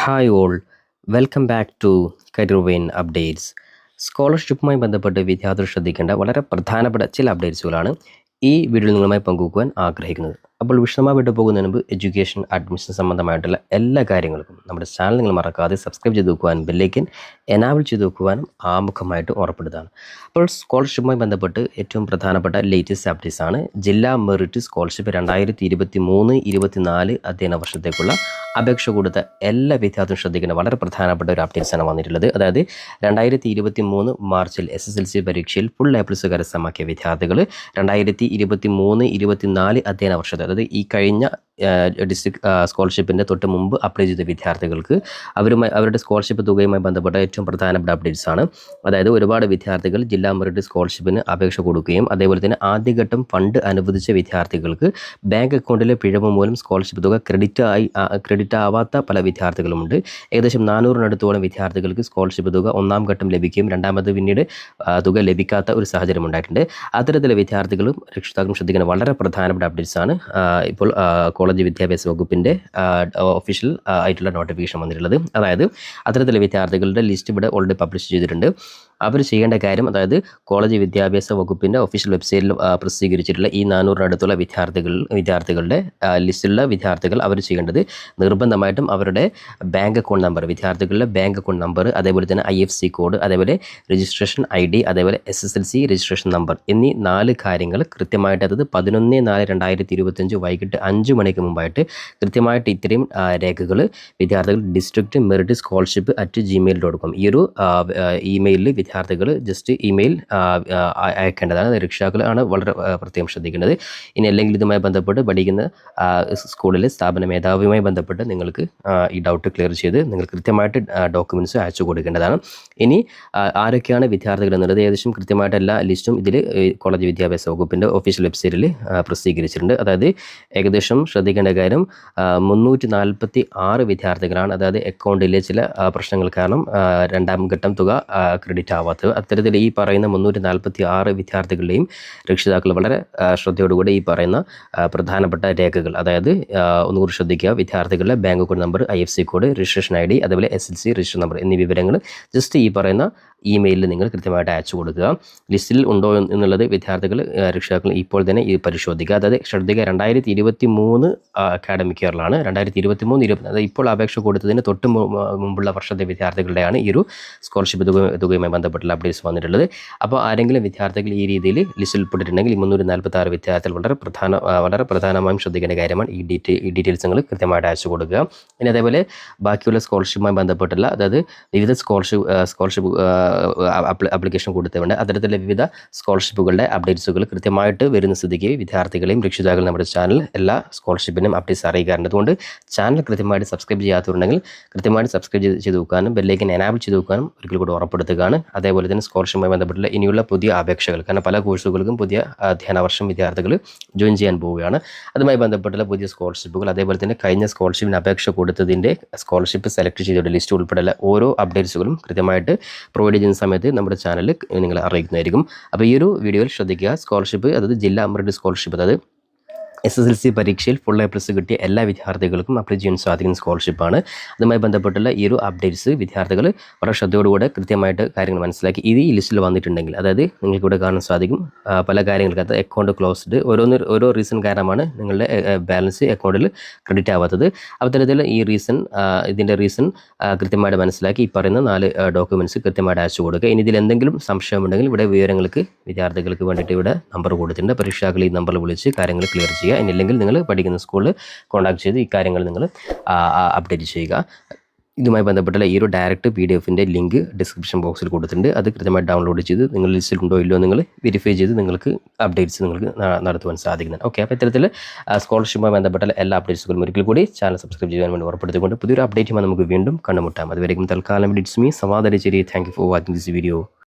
Hi all, welcome back to career vein updates. സ്കോളർഷിപ്പുമായി ബന്ധപ്പെട്ട് വിദ്യാർത്ഥികൾ ശ്രദ്ധിക്കേണ്ട വളരെ പ്രധാനപ്പെട്ട ചില അപ്ഡേറ്റ്സുകളാണ് ഈ വീഡിയോയിൽ നിങ്ങളുമായി പങ്കുവയ്ക്കുവാൻ ആഗ്രഹിക്കുന്നത്. അപ്പോൾ വിശദമായിട്ട് പോകുന്നതിന് മുമ്പ് എഡ്യൂക്കേഷൻ അഡ്മിഷൻ സംബന്ധമായിട്ടുള്ള എല്ലാ കാര്യങ്ങൾക്കും നമ്മുടെ ചാനൽ നിങ്ങൾ മറക്കാതെ സബ്സ്ക്രൈബ് ചെയ്ത് വെക്കുവാനും ബെല്ലൈക്കൻ എനാബിൾ ചെയ്ത് വെക്കുവാനും ആമുഖമായിട്ട് ഓർപ്പെടുന്നതാണ്. അപ്പോൾ സ്കോളർഷിപ്പുമായി ബന്ധപ്പെട്ട് ഏറ്റവും പ്രധാനപ്പെട്ട ലേറ്റസ്റ്റ് അപ്ഡേറ്റ്സ് ആണ്. ജില്ലാ മെറിറ്റ് സ്കോളർഷിപ്പ് 2023-24 അധ്യയന വർഷത്തേക്കുള്ള അപേക്ഷ കൊടുത്ത എല്ലാ വിദ്യാർത്ഥികളും ശ്രദ്ധിക്കുന്ന വളരെ പ്രധാനപ്പെട്ട ഒരു അപ്ഡേറ്റ്സ് ആണ് വന്നിട്ടുള്ളത്. അതായത് 2023 മാർച്ചിൽ SSLC പരീക്ഷയിൽ ഫുൾ A+ കരസ്ഥമാക്കിയ വിദ്യാർത്ഥികൾ 2023-24 അധ്യയന വർഷത്തെ, അതായത് ഈ കഴിഞ്ഞ ഡിസ്ട്രിക്ട് സ്കോളർഷിപ്പിൻ്റെ തൊട്ട് മുമ്പ് അപ്ലൈ ചെയ്ത വിദ്യാർത്ഥികൾക്ക് അവരുടെ സ്കോളർഷിപ്പ് തുകയുമായി ബന്ധപ്പെട്ട ഏറ്റവും പ്രധാനപ്പെട്ട അപ്ഡേറ്റ്സ് ആണ്. അതായത് ഒരുപാട് വിദ്യാർത്ഥികൾ ജില്ലാ മെറിറ്റ് സ്കോളർഷിപ്പിന് അപേക്ഷ കൊടുക്കുകയും അതേപോലെ തന്നെ ആദ്യഘട്ടം ഫണ്ട് അനുവദിച്ച വിദ്യാർത്ഥികൾക്ക് ബാങ്ക് അക്കൗണ്ടിലെ പിഴവ് മൂലം സ്കോളർഷിപ്പ് തുക ക്രെഡിറ്റ് ആവാത്ത പല വിദ്യാർത്ഥികളുമുണ്ട്. ഏകദേശം 400-നടുത്തോളം വിദ്യാർത്ഥികൾക്ക് സ്കോളർഷിപ്പ് തുക ഒന്നാം ഘട്ടം ലഭിക്കുകയും രണ്ടാമത് പിന്നീട് തുക ലഭിക്കാത്ത ഒരു സാഹചര്യം ഉണ്ടായിട്ടുണ്ട്. അത്തരത്തിലെ വിദ്യാർത്ഥികളും രക്ഷിതാക്കളും ശ്രദ്ധിക്കുന്ന വളരെ പ്രധാനപ്പെട്ട അപ്ഡേറ്റ്സ് ആണ് ഇപ്പോൾ കോളേജ് വിദ്യാഭ്യാസ വകുപ്പിൻ്റെ ഒഫീഷ്യൽ ആയിട്ടുള്ള നോട്ടിഫിക്കേഷൻ വന്നിട്ടുള്ളത്. അതായത് അത്തരത്തിലെ വിദ്യാർത്ഥികളുടെ ലിസ്റ്റ് ഇവിടെ ഓൾറെഡി പബ്ലിഷ് ചെയ്തിട്ടുണ്ട്. അവർ ചെയ്യേണ്ട കാര്യം, അതായത് കോളേജ് വിദ്യാഭ്യാസ വകുപ്പിൻ്റെ ഒഫീഷ്യൽ വെബ്സൈറ്റിൽ പ്രസിദ്ധീകരിച്ചിട്ടുള്ള ഈ 400-നടുത്തുള്ള വിദ്യാർത്ഥികളുടെ ലിസ്റ്റിലുള്ള വിദ്യാർത്ഥികൾ അവർ ചെയ്യേണ്ടത് നിർബന്ധമായിട്ടും അവരുടെ ബാങ്ക് അക്കൗണ്ട് നമ്പർ, വിദ്യാർത്ഥികളുടെ ബാങ്ക് അക്കൗണ്ട് നമ്പർ, അതേപോലെ തന്നെ IFSC കോഡ്, അതേപോലെ രജിസ്ട്രേഷൻ ID, അതേപോലെ SSLC രജിസ്ട്രേഷൻ നമ്പർ എന്നീ 4 കാര്യങ്ങൾ കൃത്യമായിട്ട്, അതായത് 11/4/2025 വൈകിട്ട് 5 മണിക്ക് മുമ്പായിട്ട് കൃത്യമായിട്ട് ഇത്രയും രേഖകൾ വിദ്യാർത്ഥികൾ ഡിസ്ട്രിക്ട് മെറിറ്റ് സ്കോളർഷിപ്പ് @gmail.com ഈ ഒരു ഇമെയിലിൽ വിദ്യാർത്ഥികൾ ജസ്റ്റ് ഇമെയിൽ അയക്കേണ്ടതാണ്. രക്ഷിതാക്കളാണ് വളരെ പ്രത്യേകം ശ്രദ്ധിക്കേണ്ടത്. ഇനി അല്ലെങ്കിൽ ഇതുമായി ബന്ധപ്പെട്ട് പഠിക്കുന്ന സ്കൂളിലെ സ്ഥാപന മേധാവിയുമായി ബന്ധപ്പെട്ട് നിങ്ങൾക്ക് ഈ ഡൗട്ട് ക്ലിയർ ചെയ്ത് നിങ്ങൾ കൃത്യമായിട്ട് ഡോക്യുമെൻറ്റ്സ് അയച്ചു കൊടുക്കേണ്ടതാണ്. ഇനി ആരൊക്കെയാണ് വിദ്യാർത്ഥികൾ എന്നുള്ളത് ഏകദേശം കൃത്യമായിട്ട് എല്ലാ ലിസ്റ്റും ഇതിൽ കോളേജ് വിദ്യാഭ്യാസ വകുപ്പിൻ്റെ ഒഫീഷ്യൽ വെബ്സൈറ്റിൽ പ്രസിദ്ധീകരിച്ചിട്ടുണ്ട്. അതായത് ഏകദേശം ശ്രദ്ധിക്കേണ്ട കാര്യം 346 വിദ്യാർത്ഥികളാണ്, അതായത് അക്കൗണ്ടിലെ ചില പ്രശ്നങ്ങൾ കാരണം രണ്ടാം ഘട്ടം തുക ക്രെഡിറ്റ് ആവാത്തത്. അത്തരത്തിൽ ഈ പറയുന്ന 346 വിദ്യാർത്ഥികളുടെയും രക്ഷിതാക്കൾ വളരെ ശ്രദ്ധയോടുകൂടി ഈ പറയുന്ന പ്രധാനപ്പെട്ട രേഖകൾ, അതായത് ഒന്നുകൂടി ശ്രദ്ധിക്കുക, വിദ്യാർത്ഥികളുടെ bank account number, IFSC code, registration ID, അതുപോലെ SSLC രജിസ്റ്റർ നമ്പർ എന്നീ വിവരങ്ങൾ ജസ്റ്റ് ഈ പറയുന്ന ഇമെയിലിൽ നിങ്ങൾ കൃത്യമായിട്ട് അയച്ചു കൊടുക്കുക. ലിസ്റ്റിൽ ഉണ്ടോ എന്നുള്ളത് വിദ്യാർത്ഥികൾ രക്ഷിതാക്കൾ ഇപ്പോൾ തന്നെ ഇത് പരിശോധിക്കുക. അതായത് ശ്രദ്ധിക്കുക, 2023 അക്കാഡമിക് ഇയറിലാണ്, 2023-20, അതായത് ഇപ്പോൾ അപേക്ഷ കൊടുത്തതിന് തൊട്ട് മുമ്പുള്ള വർഷത്തെ വിദ്യാർത്ഥികളുടെയാണ് ഈ ഒരു സ്കോളർഷിപ്പ് തുകയുമായി ബന്ധപ്പെട്ടുള്ള അപ്ഡേറ്റ്സ് വന്നിട്ടുള്ളത്. അപ്പോൾ ആരെങ്കിലും വിദ്യാർത്ഥികൾ ഈ രീതിയിൽ ലിസ്റ്റിൽ പെട്ടിട്ടുണ്ടെങ്കിൽ 346 വിദ്യാർത്ഥികൾ വളരെ പ്രധാനമായും ശ്രദ്ധിക്കേണ്ട കാര്യമാണ്. ഈ ഡീറ്റെയിൽസ് നിങ്ങൾ കൃത്യമായിട്ട് അയച്ചു കൊടുക്കുക. ഇനി അതേപോലെ ബാക്കിയുള്ള സ്കോളർഷിപ്പുമായി ബന്ധപ്പെട്ടുള്ള, അതായത് വിവിധ സ്കോളർഷിപ്പ് ആപ്ലിക്കേഷൻ കൊടുത്തുകൊണ്ട് അത്തരത്തിലുള്ള വിവിധ സ്കോളർഷിപ്പുകളുടെ അപ്ഡേറ്റ്സുകൾ കൃത്യമായിട്ട് വരുന്ന സ്ഥിതിക്ക് വിദ്യാർത്ഥികളെയും രക്ഷിതാക്കളും നമ്മുടെ ചാനൽ എല്ലാ സ്കോളർഷിപ്പിനും അപ്ഡേറ്റ്സ് അറിയിക്കാറുണ്ട്. അതുകൊണ്ട് ചാനൽ കൃത്യമായിട്ട് സബ്സ്ക്രൈബ് ചെയ്യാത്തവരുണ്ടെങ്കിൽ കൃത്യമായിട്ട് സബ്സ്ക്രൈബ് ചെയ്ത് വെക്കാനും ബെല്ലൈക്കൻ എനാബിൾ ചെയ്ത് വെക്കാനും ഒരിക്കൽ കൂടി ഉറപ്പെടുത്തുകയാണ്. അതേപോലെ തന്നെ സ്കോളർഷിപ്പുമായി ബന്ധപ്പെട്ടുള്ള ഇനിയുള്ള പുതിയ അപേക്ഷകൾ, കാരണം പല കോഴ്സുകൾക്കും പുതിയ അധ്യയന വർഷം വിദ്യാർത്ഥികൾ ജോയിൻ ചെയ്യാൻ പോവുകയാണ്. അതുമായി ബന്ധപ്പെട്ടുള്ള പുതിയ സ്കോളർഷിപ്പുകൾ, അതേപോലെ തന്നെ കഴിഞ്ഞ സ്കോളർഷിപ്പിന് അപേക്ഷ കൊടുത്തതിൻ്റെ സ്കോളർഷിപ്പ് സെലക്ട് ചെയ്തതിൻ്റെ ലിസ്റ്റ് ഉൾപ്പെടെയുള്ള ഓരോ അപ്ഡേറ്റ്സുകളും കൃത്യമായിട്ട് പ്രൊവൈഡ് ചെയ്യുന്ന സമയത്ത് നമ്മുടെ ചാനൽ നിങ്ങൾ അറിയിക്കുന്നതായിരിക്കും. അപ്പോൾ ഈ ഒരു വീഡിയോയിൽ ശ്രദ്ധിക്കുക, സ്കോളർഷിപ്പ്, അതായത് ജില്ലാ മെറിറ്റ് സ്കോളർഷിപ്പ്, അതായത് SSLC പരീക്ഷയിൽ ഫുൾ A+ കിട്ടിയ എല്ലാ വിദ്യാർത്ഥികൾക്കും അപ്ലൈ ചെയ്യാൻ സാധിക്കുന്ന സ്കോളർഷിപ്പാണ്. അതുമായി ബന്ധപ്പെട്ടുള്ള ഈ ഒരു അപ്ഡേറ്റ്സ് വിദ്യാർത്ഥികൾ വളരെ ശ്രദ്ധയോടുകൂടെ കൃത്യമായിട്ട് കാര്യങ്ങൾ മനസ്സിലാക്കി ഇത് ഈ ലിസ്റ്റിൽ വന്നിട്ടുണ്ടെങ്കിൽ, അതായത് നിങ്ങൾക്കിവിടെ കാണാൻ സാധിക്കും പല കാര്യങ്ങൾക്കകത്ത് അക്കൗണ്ട് ക്ലോസ്ഡ്, ഓരോ റീസൺ കാരണമാണ് നിങ്ങളുടെ ബാലൻസ് അക്കൗണ്ടിൽ ക്രെഡിറ്റ് ആവാത്തത്. അത്തരത്തിൽ ഇതിൻ്റെ റീസൺ കൃത്യമായിട്ട് മനസ്സിലാക്കി ഈ പറയുന്ന 4 ഡോക്യുമെൻറ്റ്സ് കൃത്യമായിട്ട് അയച്ചു കൊടുക്കുക. ഇനി ഇതിൽ എന്തെങ്കിലും സംശയമുണ്ടെങ്കിൽ ഇവിടെ വിവരങ്ങൾക്ക് വിദ്യാർത്ഥികൾക്ക് വേണ്ടിയിട്ട് ഇവിടെ നമ്പർ കൊടുത്തിട്ടുണ്ട്. പരീക്ഷാക്കൾ ഈ നമ്പറിൽ വിളിച്ച് കാര്യങ്ങൾ ക്ലിയർ ചെയ്യുക. ഇല്ലെങ്കിൽ നിങ്ങൾ പഠിക്കുന്ന സ്കൂളിൽ കോൺടാക്ട് ചെയ്ത് ഈ കാര്യങ്ങൾ നിങ്ങൾ അപ്ഡേറ്റ് ചെയ്യുക. ഇതുമായി ബന്ധപ്പെട്ടുള്ള ഈ ഒരു ഡയറക്റ്റ് PDF-ൻ്റെ ലിങ്ക് ഡിസ്ക്രിപ്ഷൻ ബോക്സിൽ കൊടുത്തിട്ടുണ്ട്. അത് കൃത്യമായി ഡൗൺലോഡ് ചെയ്ത് നിങ്ങൾ ലിസ്റ്റിൽ ഉണ്ടോ ഇല്ലയോ നിങ്ങൾ വെരിഫൈ ചെയ്ത് നിങ്ങൾക്ക് അപ്ഡേറ്റ്സ് നിങ്ങൾക്ക് നടത്തുവാൻ സാധിക്കുന്നതാണ്. ഓക്കെ, അപ്പോൾ ഇത്തരത്തിൽ സ്കോളർഷിപ്പുമായി ബന്ധപ്പെട്ട എല്ലാ അപ്ഡേറ്റ്സുകളും ഒരിക്കൽ കൂടി ചാനൽ സബ്സ്ക്രൈബ് ചെയ്യാൻ വേണ്ടി ഉറപ്പെടുത്തിക്കൊണ്ട് പുതിയൊരു അപ്ഡേറ്റുമായി നമുക്ക് വീണ്ടും കണ്ടുമുട്ടാം. അതുവരെയും തൽക്കാലം it's me Sawad Alicheri. Thank you for watching this video.